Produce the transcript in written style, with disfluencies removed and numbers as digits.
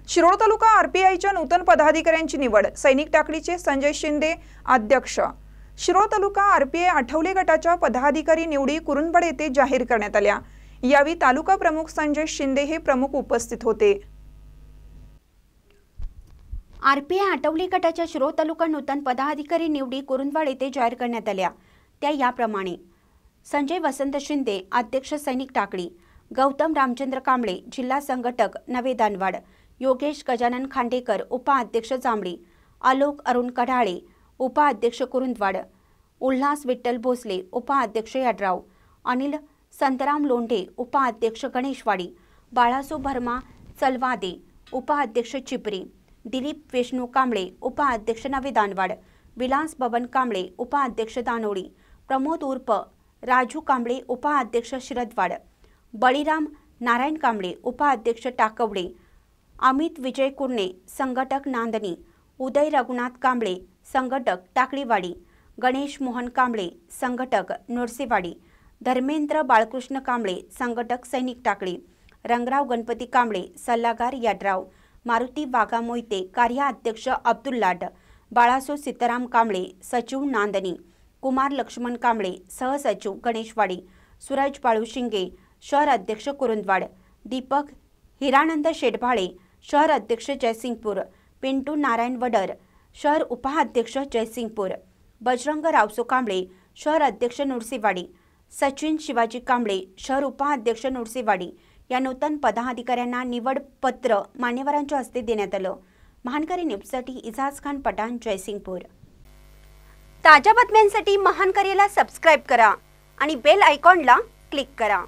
शिरोळ तालुका आरपीआयच्या नूतन पदाधिकाऱ्यांची निवड। सैनिक टाकळीचे संजय शिंदे अध्यक्ष। शिरोळ तालुका आरपीआय आठवले गटाच्या पदाधिकारी निवडी कुरुंदवाड येथे जाहीर करण्यात आल्या। यावेळी तालुका प्रमुख संजय शिंदे हे प्रमुख उपस्थित होते। आरपीआय आठवले गटाच्या शिरोळ तालुका नूतन पदाधिकारी निवडी कुरुंदवाड येथे जाहीर करण्यात आल्या। त्या याप्रमाणे: संजय वसंत शिंदे अध्यक्ष सैनिक टाकळी, गौतम रामचंद्र कांबळे जिल्हा संघटक नवे दानवाड, योगेश गजानन खांडेकर उपाध्यक्ष जांभळी, आलोक अरुण कढाळे उपाध्यक्ष कुरुंदवाड, उल्हास विठ्ठल भोसले उपाध्यक्ष यादराव, अनिल संतराम लोंढे उपाध्यक्ष गणेशवाडी, बाळासो भरमा चलवादे उपाध्यक्ष चिपरी, दिलीप विष्णू कांबळे उपाध्यक्ष नवे दानवाड, विलास बबन कांबळे उपाध्यक्ष दानोळी, प्रमोद उर्फ राजू कांबळे उपाध्यक्ष शिरदवाड, बळीराम नारायण कांबळे उपाध्यक्ष टाकवडे, अमित विजय कुर्णे संघटक नांदणी, उदय रघुनाथ कांबळे संघटक टाकळीवाडी, गणेश मोहन कांबळे संघटक नरसेवाडी, धर्मेंद्र बाळकृष्ण कांबळे संघटक सैनिक टाकळी, रंगराव गणपती कांबळे सल्लागार यादराव, मारुती वाघा मोहिते कार्याध्यक्ष अब्दुल लाट, बाळासो सीताराम कांबळे सचिव नांदणी, कुमार लक्ष्मण कांबळे सहसचिव गणेशवाडी, सूरज बाळू शिंगे शहर अध्यक्ष कुरुंदवाड, दीपक हिरानंद शेडभाळे शहर अध्यक्ष जयसिंगपूर, पिंटू नारायण वडर शहर उपाध्यक्ष जयसिंगपूर, बजरंग रावसो कांबळे शहर अध्यक्ष नुरसेवाडी, सचिन शिवाजी कांबळे शहर उपाध्यक्ष नुरसेवाडी या नूतन पदाधिकाऱ्यांना निवड पत्र मान्यवरांच्या हस्ते देण्यात आलं। महानकरी न्यूजसाठी इजाज खान पठाण, जयसिंगपूर। ताज्या बातम्यांसाठी महानकरीला सबस्क्राइब करा आणि बेल आयकॉनला क्लिक करा।